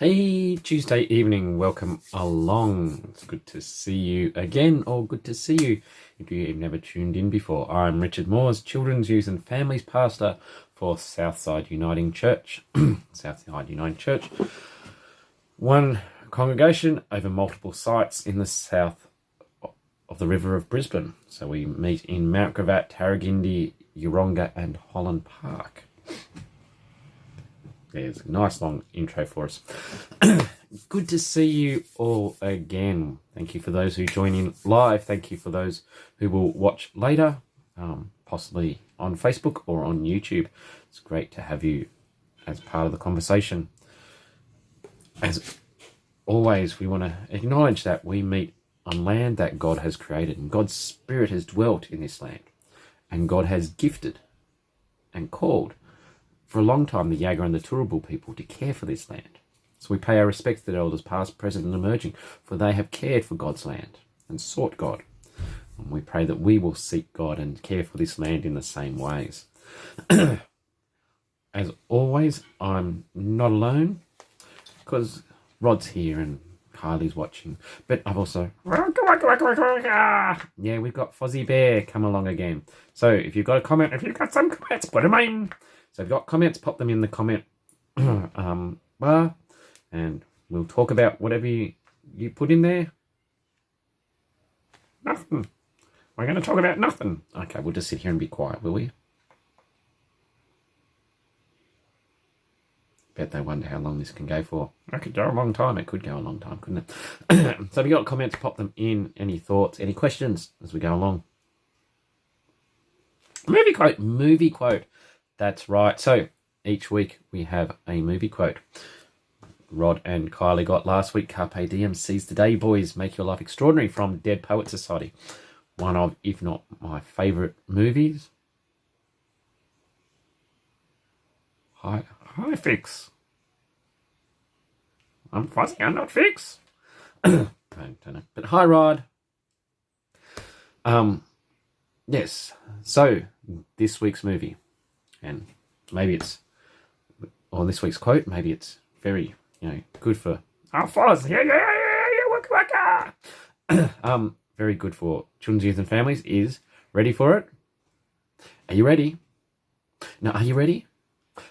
Hey, Tuesday evening, welcome along. It's good to see you again, or good to see you if you've never tuned in before. I'm Richard Moores, Children's, Youth and Families Pastor for Southside Uniting Church. Southside Uniting Church, one congregation over multiple sites in the south of the River of Brisbane. So we meet in Mount Gravatt, Tarragindi, Yeronga and Holland Park. There's a nice long intro for us. Good to see you all again. Thank you for those who join in live. Thank you for those who will watch later, possibly on Facebook or on YouTube. It's great to have you as part of the conversation. As always, we want to acknowledge that we meet on land that God has created, and God's Spirit has dwelt in this land, and God has gifted and called for a long time the Yaga and the Turrbal people to care for this land. So we pay our respects to the elders past, present and emerging, for they have cared for God's land and sought God. And we pray that we will seek God and care for this land in the same ways. As always, I'm not alone because Rod's here and Kylie's watching. But I've also... Yeah, we've got Fozzie Bear come along again. So if you've got a comment, if you've got some comments, put them in. So if you've got comments, pop them in the comment bar, and we'll talk about whatever you put in there. Nothing. We're going to talk about nothing. Okay, we'll just sit here and be quiet, will we? Bet they wonder how long this can go for. It could go a long time. It could go a long time, couldn't it? So if you've got comments, pop them in. Any thoughts, any questions as we go along. Movie quote. That's right. So each week we have a movie quote. Rod and Kylie got last week. Carpe diem, seize the day, boys. Make your life extraordinary, from Dead Poets Society. One of, if not my favourite movies. Hi, Fix. I'm fuzzy, I'm not Fix. I don't know. But hi, Rod. Yes. So this week's movie. And maybe it's, or this week's quote, maybe it's very, good for, Foz, very good for children's, youth and families is, ready for it? Are you ready? Now, are you ready?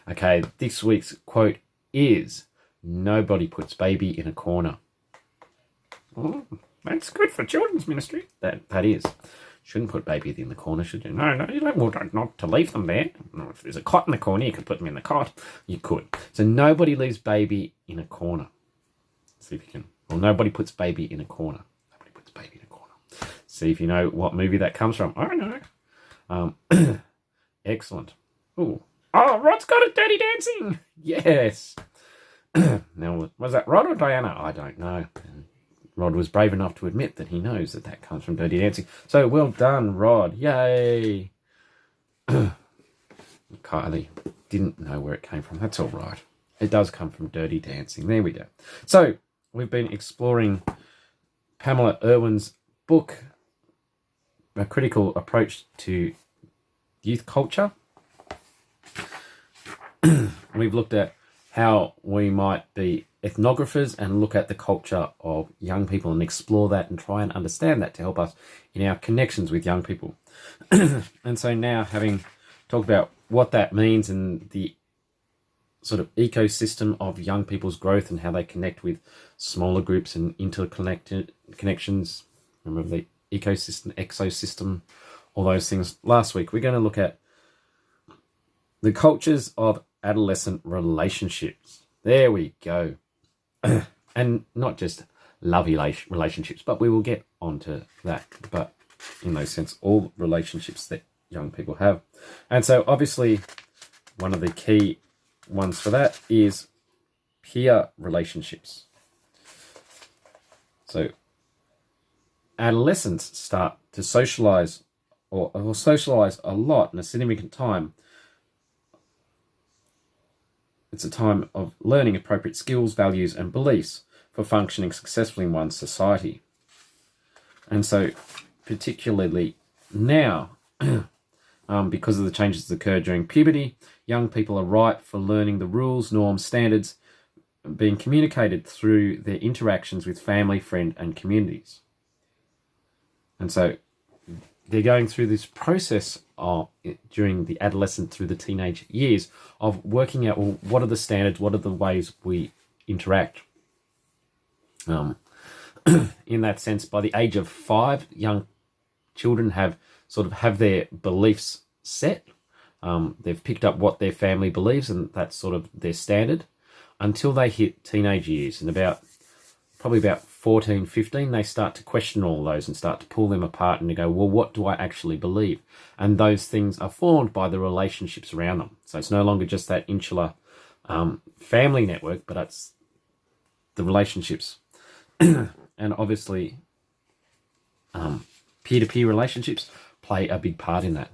Okay, this week's quote is, nobody puts baby in a corner. Oh, that's good for children's ministry. That is. Shouldn't put baby in the corner, should you? No, you don't, not to leave them there. If there's a cot in the corner, you could put them in the cot. You could. So nobody leaves baby in a corner. See if you can. Well, nobody puts baby in a corner. Nobody puts baby in a corner. See if you know what movie that comes from. I know. Excellent. Ooh. Oh, Rod's got it. Dirty Dancing. Yes. Now, was that Rod or Diana? I don't know. Rod was brave enough to admit that he knows that comes from Dirty Dancing. So well done, Rod. Yay. Kylie didn't know where it came from. That's all right. It does come from Dirty Dancing. There we go. So we've been exploring Pamela Irwin's book, A Critical Approach to Youth Culture. We've looked at how we might be ethnographers and look at the culture of young people and explore that and try and understand that to help us in our connections with young people. And so now, having talked about what that means and the sort of ecosystem of young people's growth and how they connect with smaller groups and interconnected connections, remember the ecosystem, exosystem, all those things. Last week, we're going to look at the cultures of adolescent relationships. There we go. And not just lovey relationships, but we will get onto that. But in those sense, all relationships that young people have. And so obviously one of the key ones for that is peer relationships. So adolescents start to socialize or socialize a lot in a significant time. It's a time of learning appropriate skills, values, and beliefs for functioning successfully in one's society. And so, particularly now, because of the changes that occur during puberty, young people are ripe for learning the rules, norms, standards, being communicated through their interactions with family, friend, and communities. And so they're going through this process during the adolescent through the teenage years of working out, well, what are the standards, what are the ways we interact. In that sense, by the age of 5, young children have their beliefs set. They've picked up what their family believes, and that's sort of their standard until they hit teenage years. And probably about 14, 15, they start to question all those and start to pull them apart and to go, well, what do I actually believe? And those things are formed by the relationships around them. So it's no longer just that insular family network, but it's the relationships. And obviously, peer-to-peer relationships play a big part in that.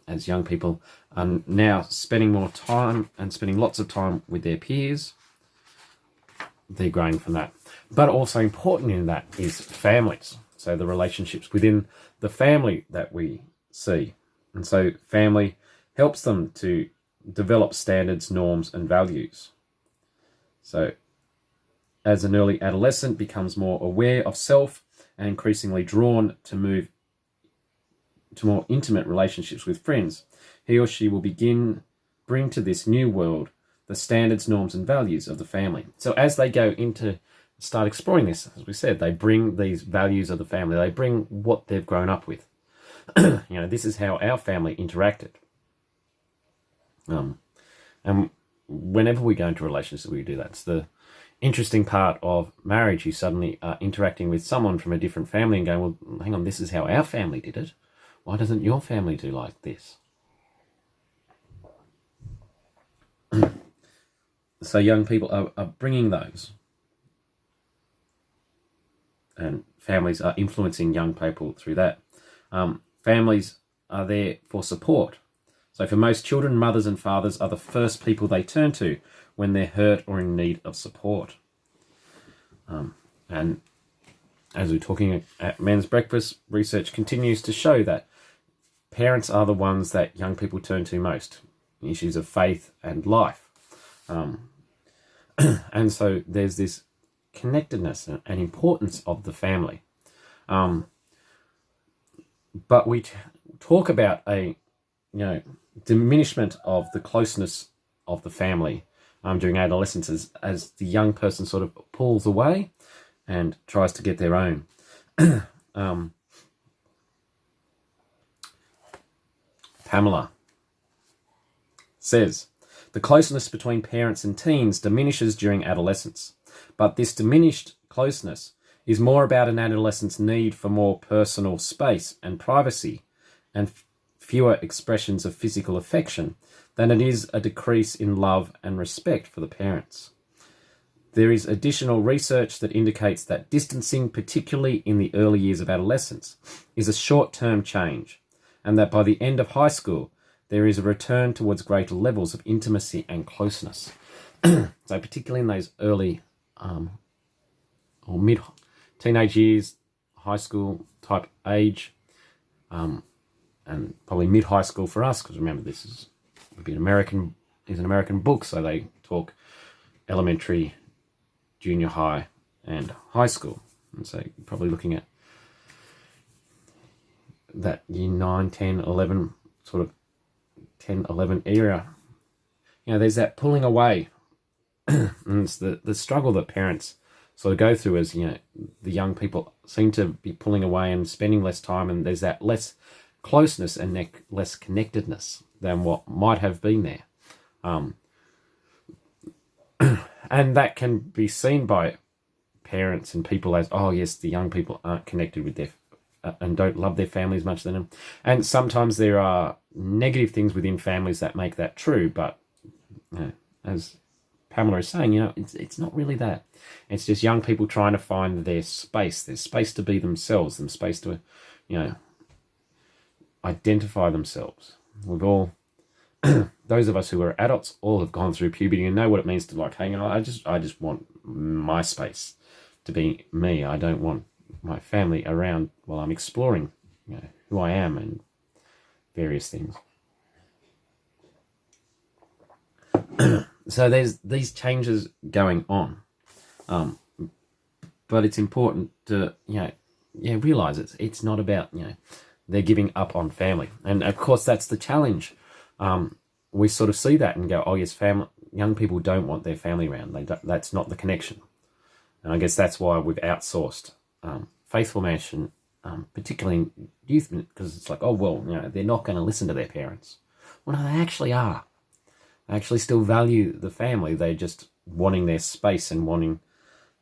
As young people are now spending more time and spending lots of time with their peers, they're growing from that. But also important in that is families. So the relationships within the family that we see. And so family helps them to develop standards, norms, and values. So as an early adolescent becomes more aware of self and increasingly drawn to move to more intimate relationships with friends, he or she will bring to this new world the standards, norms, and values of the family. So as they start exploring this, as we said, they bring these values of the family. They bring what they've grown up with. This is how our family interacted. And whenever we go into relationships, we do that. It's the interesting part of marriage. You suddenly are interacting with someone from a different family and going, well, hang on, this is how our family did it. Why doesn't your family do like this? So young people are bringing those. And families are influencing young people through that. Families are there for support. So for most children, mothers and fathers are the first people they turn to when they're hurt or in need of support. And as we're talking at Men's Breakfast, research continues to show that parents are the ones that young people turn to most in issues of faith and life. And so there's this connectedness and importance of the family. But we talk about a diminishment of the closeness of the family during adolescence as the young person sort of pulls away and tries to get their own. Pamela says, the closeness between parents and teens diminishes during adolescence, but this diminished closeness is more about an adolescent's need for more personal space and privacy and fewer expressions of physical affection than it is a decrease in love and respect for the parents. There is additional research that indicates that distancing, particularly in the early years of adolescence, is a short-term change, and that by the end of high school, there is a return towards greater levels of intimacy and closeness. So particularly in those early or mid-teenage years, high school type age, and probably mid-high school for us, because remember this is an American book, so they talk elementary, junior high, and high school. And so you're probably looking at that year 9, 10, 11, sort of 10, 11 era. There's that pulling away. And it's the struggle that parents sort of go through as, the young people seem to be pulling away and spending less time, and there's that less closeness and less connectedness than what might have been there. And that can be seen by parents and people as, oh yes, the young people aren't connected with their and don't love their family as much as them. And sometimes there are negative things within families that make that true, but as Pamela is saying, it's not really that. It's just young people trying to find their space to be themselves, them space to, identify themselves. We've all, those of us who are adults, all have gone through puberty and know what it means to hang on. I just want my space to be me. I don't want my family around while I'm exploring, who I am and various things. So there's these changes going on. But it's important to, realize it's not about, they're giving up on family. And of course, that's the challenge. We sort of see that and go, oh yes, young people don't want their family around. That's not the connection. And I guess that's why we've outsourced faith formation, particularly in youth, because it's like, oh, well, they're not going to listen to their parents. Well, no, they actually are. They actually still value the family. They're just wanting their space and wanting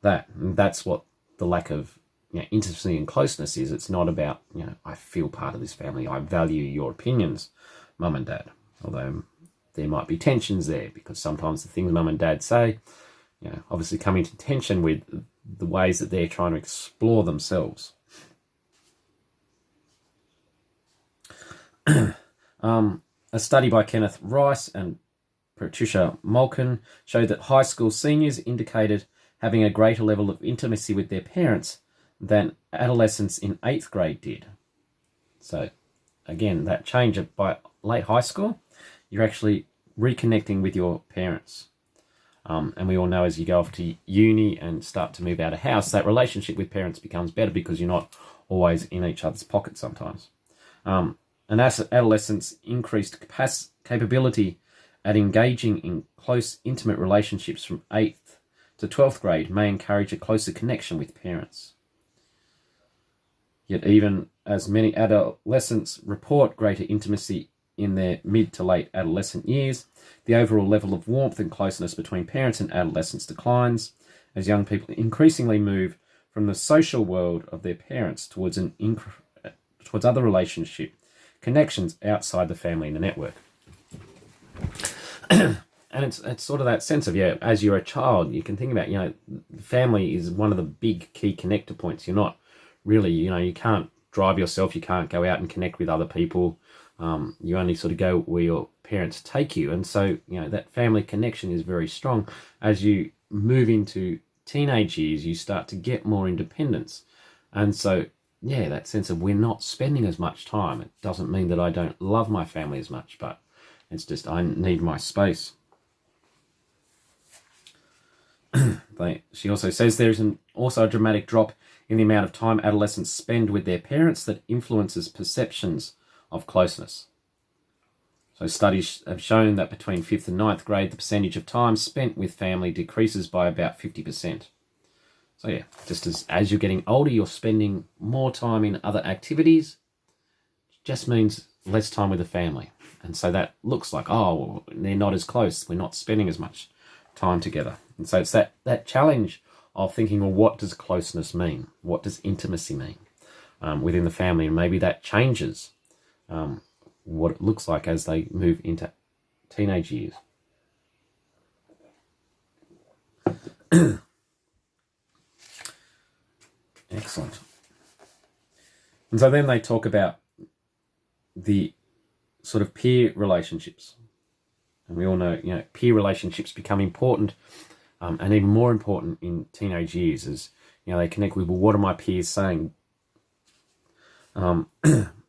that. And that's what the lack of intimacy and closeness is. It's not about, I feel part of this family. I value your opinions, mum and dad. Although there might be tensions there, because sometimes the things mum and dad say, obviously come into tension with the ways that they're trying to explore themselves. A study by Kenneth Rice and Patricia Malkin showed that high school seniors indicated having a greater level of intimacy with their parents than adolescents in 8th grade did. So, again, that change by late high school, you're actually reconnecting with your parents. And we all know as you go off to uni and start to move out of house, that relationship with parents becomes better because you're not always in each other's pockets sometimes. And as adolescents increased capability at engaging in close, intimate relationships from 8th to 12th grade may encourage a closer connection with parents. Yet even as many adolescents report greater intimacy in their mid to late adolescent years, the overall level of warmth and closeness between parents and adolescents declines as young people increasingly move from the social world of their parents towards other relationship connections outside the family and the network. And it's sort of that sense of, as you're a child, you can think about, family is one of the big key connector points. You're not really, you can't drive yourself, you can't go out and connect with other people. You only sort of go where your parents take you. And so, that family connection is very strong. As you move into teenage years, you start to get more independence. And so, that sense of we're not spending as much time. It doesn't mean that I don't love my family as much, but it's just I need my space. She also says there is also a dramatic drop in the amount of time adolescents spend with their parents that influences perceptions of closeness. So studies have shown that between 5th and 9th grade, the percentage of time spent with family decreases by about 50%. So just as you're getting older, you're spending more time in other activities. It just means less time with the family. And so that looks like, they're not as close. We're not spending as much time together. And so it's that challenge of thinking, well, what does closeness mean? What does intimacy mean within the family? And maybe that changes what it looks like as they move into teenage years. Excellent. And so then they talk about the sort of peer relationships. And we all know, peer relationships become important and even more important in teenage years as, they connect with, well, what are my peers saying? And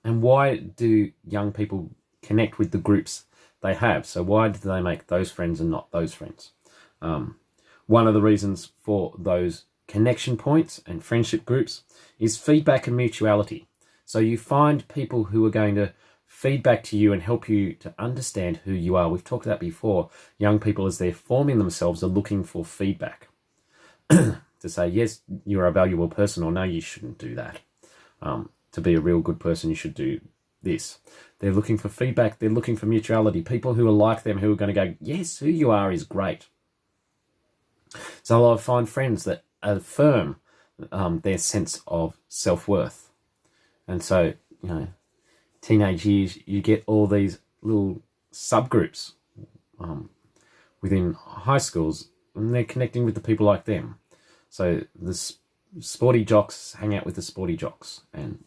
why do young people connect with the groups they have? So why do they make those friends and not those friends? One of the reasons for those connection points and friendship groups is feedback and mutuality. So you find people who are going to feed back to you and help you to understand who you are. We've talked about before, young people as they're forming themselves are looking for feedback to say, yes, you're a valuable person, or no, you shouldn't do that. To be a real good person, you should do this. They're looking for feedback. They're looking for mutuality. People who are like them, who are going to go, yes, who you are is great. So I'll find friends that affirm their sense of self-worth. And so, teenage years, you get all these little subgroups within high schools, and they're connecting with the people like them. So the sporty jocks hang out with the sporty jocks, and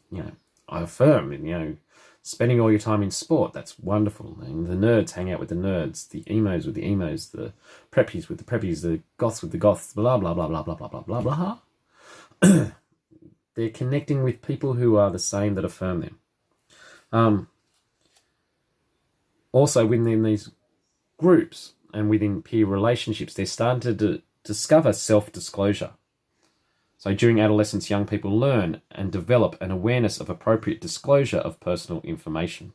I affirm, spending all your time in sport, that's wonderful. And the nerds hang out with the nerds, the emos with the emos, the preppies with the preppies, the goths with the goths, blah blah blah blah blah blah blah blah blah. They're connecting with people who are the same, that affirm them. Also within these groups, and within peer relationships, they're starting to discover self-disclosure. So during adolescence, young people learn and develop an awareness of appropriate disclosure of personal information.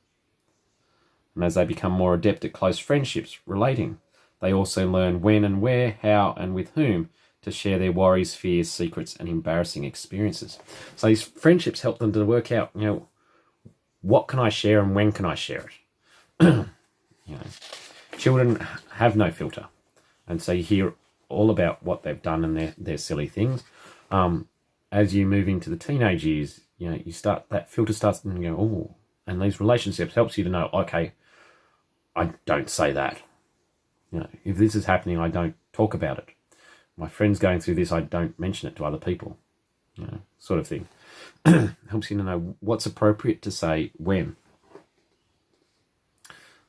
And as they become more adept at close friendships relating, they also learn when and where, how and with whom to share their worries, fears, secrets and embarrassing experiences. So these friendships help them to work out, what can I share and when can I share it? Children have no filter. And so you hear all about what they've done and their silly things. As you move into the teenage years, you start, that filter starts to go, oh, and these relationships helps you to know, okay, I don't say that. If this is happening, I don't talk about it. My friend's going through this, I don't mention it to other people, sort of thing. Helps you to know what's appropriate to say when.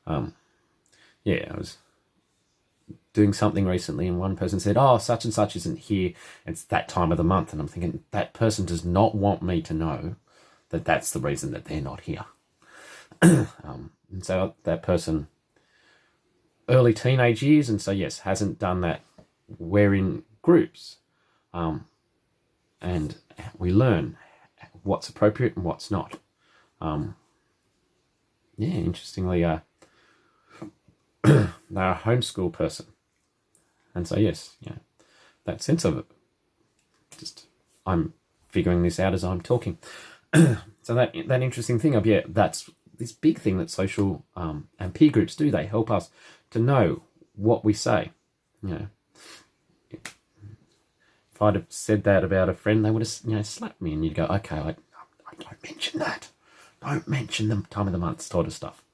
I was doing something recently and one person said, oh, such and such isn't here. It's that time of the month. And I'm thinking, that person does not want me to know that that's the reason that they're not here. And so that person, early teenage years, and so yes, hasn't done that. We're in groups, and we learn what's appropriate and what's not. Interestingly, they're a homeschool person. And so, yes, that sense of it, just I'm figuring this out as I'm talking. So that interesting thing of, that's this big thing that social and peer groups do. They help us to know what we say. If I'd have said that about a friend, they would have, slapped me, and you'd go, okay, I don't mention that. Don't mention the time of the month sort of stuff.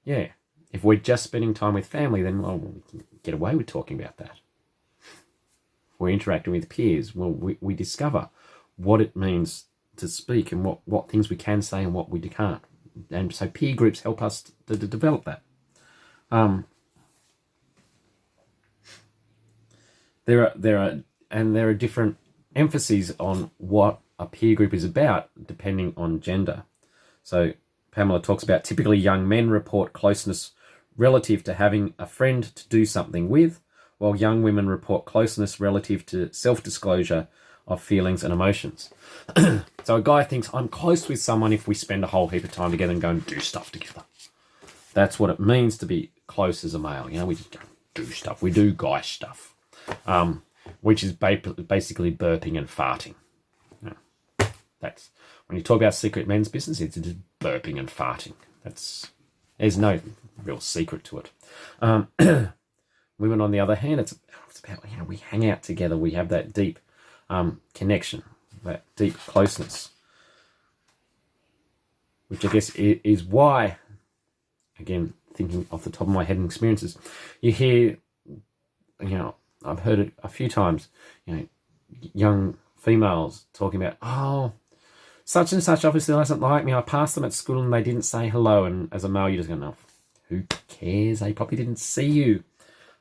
If we're just spending time with family, then, we can get away with talking about that. If we're interacting with peers, we discover what it means to speak and what things we can say and what we can't. And so peer groups help us to develop that. There are different emphases on what a peer group is about, depending on gender. So Pamela talks about typically young men report closeness relative to having a friend to do something with, while young women report closeness relative to self-disclosure of feelings and emotions. So a guy thinks, I'm close with someone if we spend a whole heap of time together and go and do stuff together. That's what it means to be close as a male. We just go do stuff. We do guy stuff, which is basically burping and farting. That's when you talk about secret men's business, it's just burping and farting. There's no real secret to it. Women, on the other hand, it's about, we hang out together. We have that deep connection, that deep closeness, which I guess is why, again, thinking off the top of my head and experiences, you hear, I've heard it a few times, young females talking about, oh, such and such obviously doesn't like me. I passed them at school and they didn't say hello. And as a male, you just go, no, who cares? They probably didn't see you.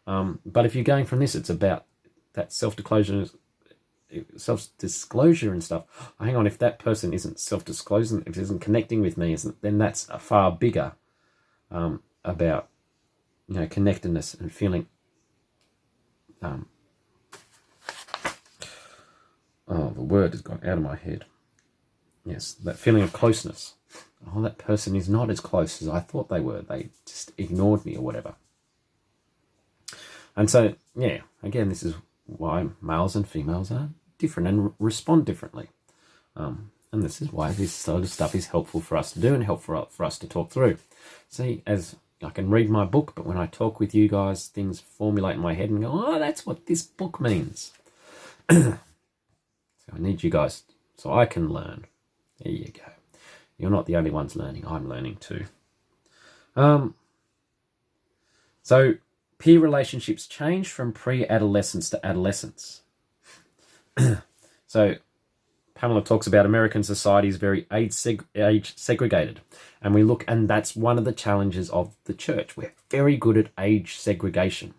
But if you're going from this, it's about that self-disclosure and stuff. Oh, hang on, if that person isn't self-disclosing, if it isn't connecting with me, then that's a far bigger about connectedness and feeling. The word has gone out of my head. Yes, that feeling of closeness. Oh, that person is not as close as I thought they were. They just ignored me or whatever. And so, again, this is why males and females are different and respond differently. And this is why this sort of stuff is helpful for us to do and helpful for us to talk through. See, as I can read my book, but when I talk with you guys, things formulate in my head and go, oh, that's what this book means. So I need you guys so I can learn. There you go. You're not the only ones learning. I'm learning too. So peer relationships change from pre-adolescence to adolescence. So Pamela talks about American society is very age segregated. And we look, and that's one of the challenges of the church. We're very good at age segregation.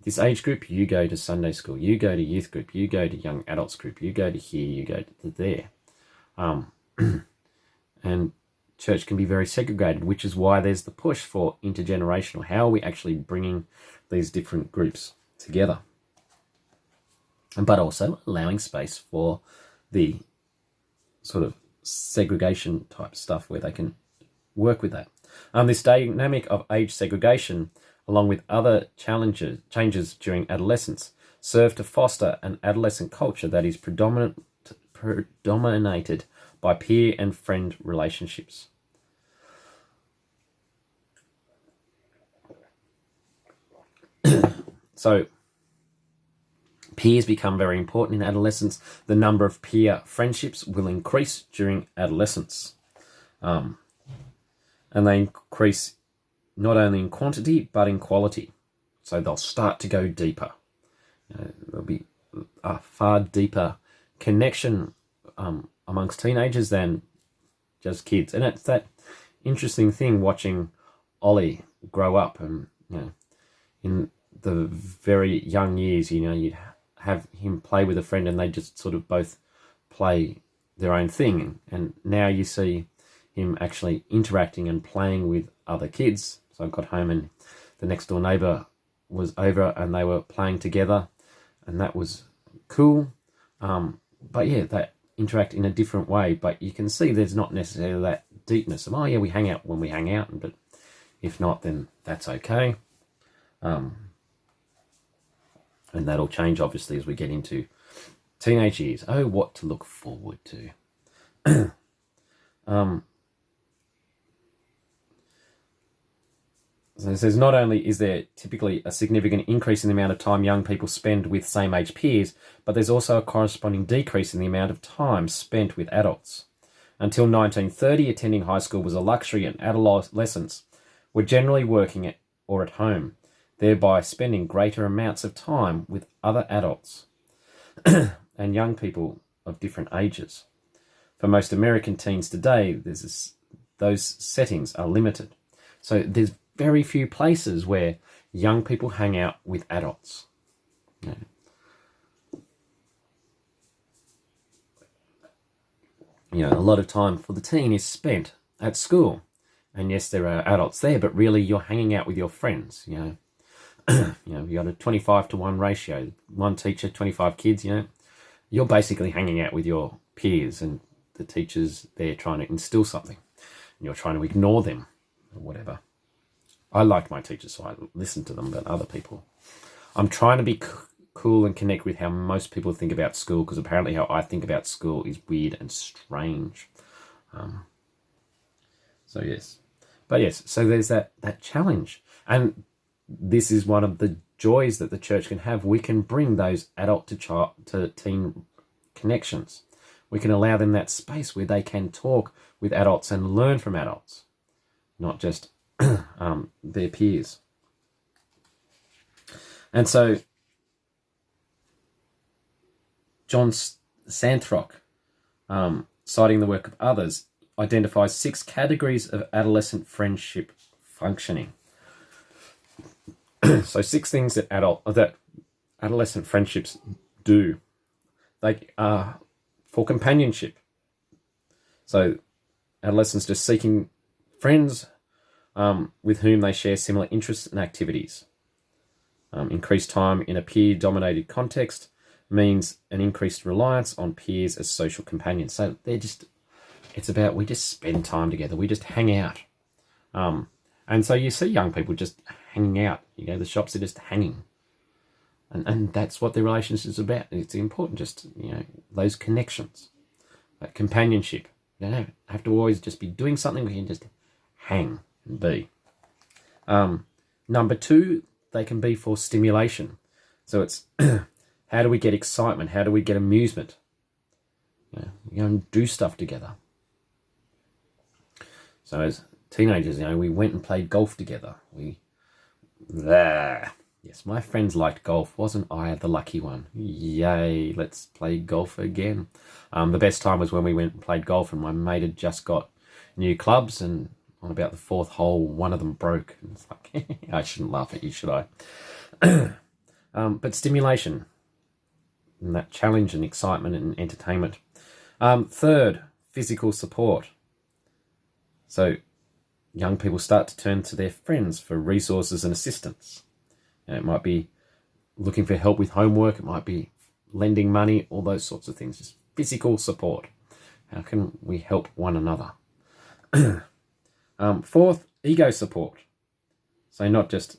This age group, you go to Sunday school, you go to youth group, you go to young adults group, you go to here, you go to there. And church can be very segregated, which is why there's the push for intergenerational. How are we actually bringing these different groups together? But also allowing space for the sort of segregation type stuff where they can work with that. This dynamic of age segregation, along with other changes during adolescence, serve to foster an adolescent culture that is predominated by peer and friend relationships. So, peers become very important in adolescence. The number of peer friendships will increase during adolescence. And they increase not only in quantity, but in quality. So they'll start to go deeper. There'll be a far deeper connection amongst teenagers than just kids. And it's that interesting thing watching Ollie grow up, and in the very young years, you'd have him play with a friend and they just sort of both play their own thing. And now you see him actually interacting and playing with other kids. So I got home and the next door neighbour was over and they were playing together, and that was cool. But yeah, they interact in a different way, but you can see there's not necessarily that deepness of, oh yeah, we hang out when we hang out, but if not, then that's okay. And that'll change, obviously, as we get into teenage years. Oh, what to look forward to. So it says, not only is there typically a significant increase in the amount of time young people spend with same-age peers, but there's also a corresponding decrease in the amount of time spent with adults. Until 1930, attending high school was a luxury, and adolescents were generally working or at home, thereby spending greater amounts of time with other adults and young people of different ages. For most American teens today, those settings are limited. So there's very few places where young people hang out with adults. A lot of time for the teen is spent at school. And yes, there are adults there, but really you're hanging out with your friends, you got a 25-to-1 ratio, one teacher, 25 kids, you're basically hanging out with your peers, and the teacher's there trying to instill something, and you're trying to ignore them or whatever. I liked my teachers, so I listened to them, but other people, I'm trying to be cool and connect with how most people think about school, because apparently how I think about school is weird and strange. So yes, so there's that challenge, and this is one of the joys that the church can have. We can bring those adult to teen connections. We can allow them that space where they can talk with adults and learn from adults, not just their peers. And so John Santhrock, citing the work of others, identifies 6 categories of adolescent friendship functioning. So 6 things that adolescent friendships do. They are for companionship. So adolescents just seeking friends with whom they share similar interests and activities. Increased time in a peer-dominated context means an increased reliance on peers as social companions. So it's about, we just spend time together. We just hang out. And so you see young people just hanging out. The shops are just hanging. And that's what the relationship is about. It's important, just, those connections, that companionship. You don't have to always just be doing something. We can just hang and be. Number 2, they can be for stimulation. So it's how do we get excitement? How do we get amusement? We go and do stuff together. So as teenagers, we went and played golf together. Yes, my friends liked golf. Wasn't I the lucky one? Yay, let's play golf again. The best time was when we went and played golf, and my mate had just got new clubs, and on about the 4th hole, one of them broke. And it's like, I shouldn't laugh at you, should I? But stimulation, and that challenge and excitement and entertainment. 3rd, physical support. So young people start to turn to their friends for resources and assistance. It might be looking for help with homework. It might be lending money, all those sorts of things. Just physical support. How can we help one another? Fourth, ego support. So not just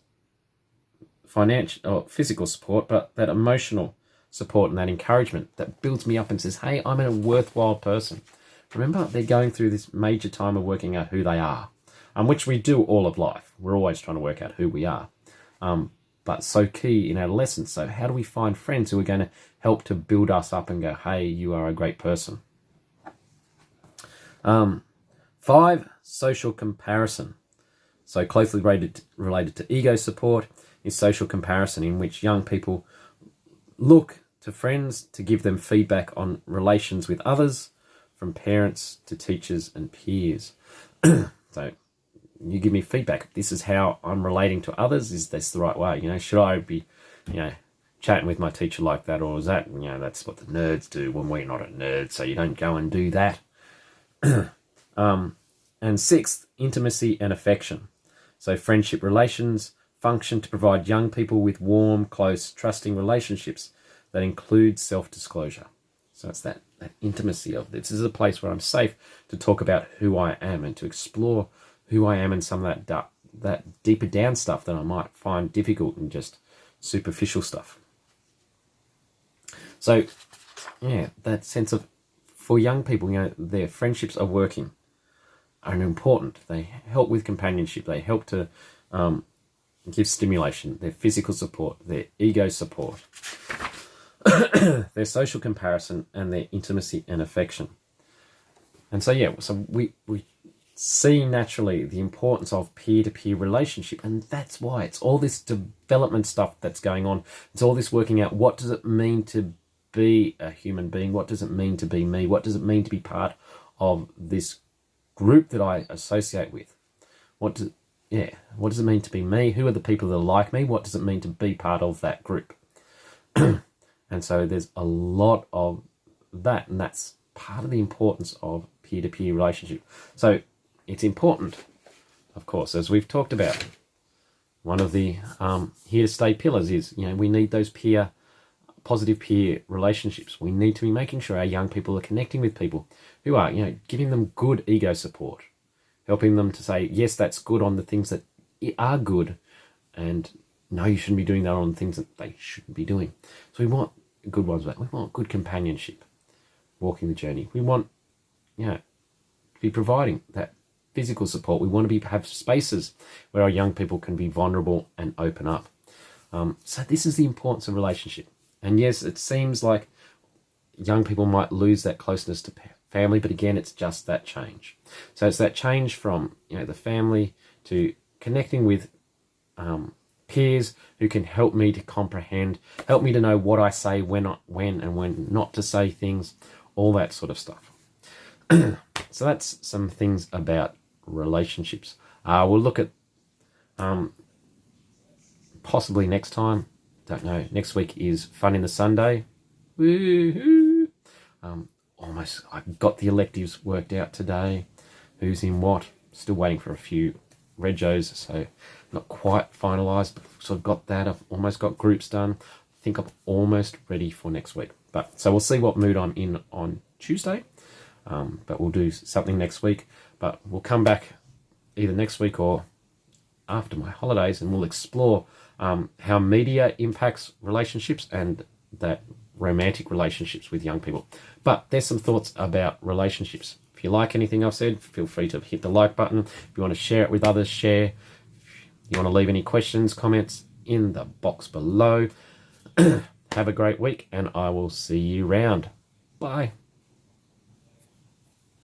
financial or physical support, but that emotional support and that encouragement that builds me up and says, hey, I'm a worthwhile person. Remember, they're going through this major time of working out who they are, which we do all of life. We're always trying to work out who we are. But so key in adolescence. So how do we find friends who are going to help to build us up and go, hey, you are a great person? 5, social comparison. So closely related to ego support is social comparison, in which young people look to friends to give them feedback on relations with others, from parents to teachers and peers. So you give me feedback. This is how I'm relating to others. Is this the right way? Should I be, chatting with my teacher like that? Or is that, that's what the nerds do when we're not a nerd, so you don't go and do that. And 6th, intimacy and affection. So friendship relations function to provide young people with warm, close, trusting relationships that include self-disclosure. So it's that intimacy of this is a place where I'm safe to talk about who I am and to explore who I am and some of that deeper down stuff that I might find difficult and just superficial stuff. So, yeah, that sense of, for young people, their friendships are working, are important. They help with companionship. They help to give stimulation, their physical support, their ego support, their social comparison, and their intimacy and affection. And so, we see naturally the importance of peer-to-peer relationship, and that's why it's all this development stuff that's going on. It's all this working out, what does it mean to be a human being? What does it mean to be me? What does it mean to be part of this group that I associate with? What does it mean to be me? Who are the people that are like me? What does it mean to be part of that group? And so there's a lot of that, and that's part of the importance of peer-to-peer relationship. So it's important, of course, as we've talked about. One of the here to stay pillars is, we need those positive peer relationships. We need to be making sure our young people are connecting with people who are, giving them good ego support, helping them to say, yes, that's good on the things that are good, and no, you shouldn't be doing that on the things that they shouldn't be doing. So we want good ones. We want good companionship, walking the journey. We want, to be providing that physical support. We want to have spaces where our young people can be vulnerable and open up. So this is the importance of relationship. And yes, it seems like young people might lose that closeness to family, but again, it's just that change. So it's that change from, the family to connecting with peers who can help me to comprehend, help me to know what I say, when and when not to say things, all that sort of stuff. So that's some things about relationships. We'll look at possibly next time. Don't know. Next week is Fun in the Sunday. Woohoo! Almost. I got the electives worked out today. Who's in what? Still waiting for a few regos, so not quite finalised, but sort of got that. I've almost got groups done. I think I'm almost ready for next week. So we'll see what mood I'm in on Tuesday. But we'll do something next week. But we'll come back either next week or after my holidays, and we'll explore how media impacts relationships and that romantic relationships with young people. But there's some thoughts about relationships. If you like anything I've said, feel free to hit the like button. If you want to share it with others, share. If you want to leave any questions, comments in the box below. Have a great week, and I will see you round. Bye.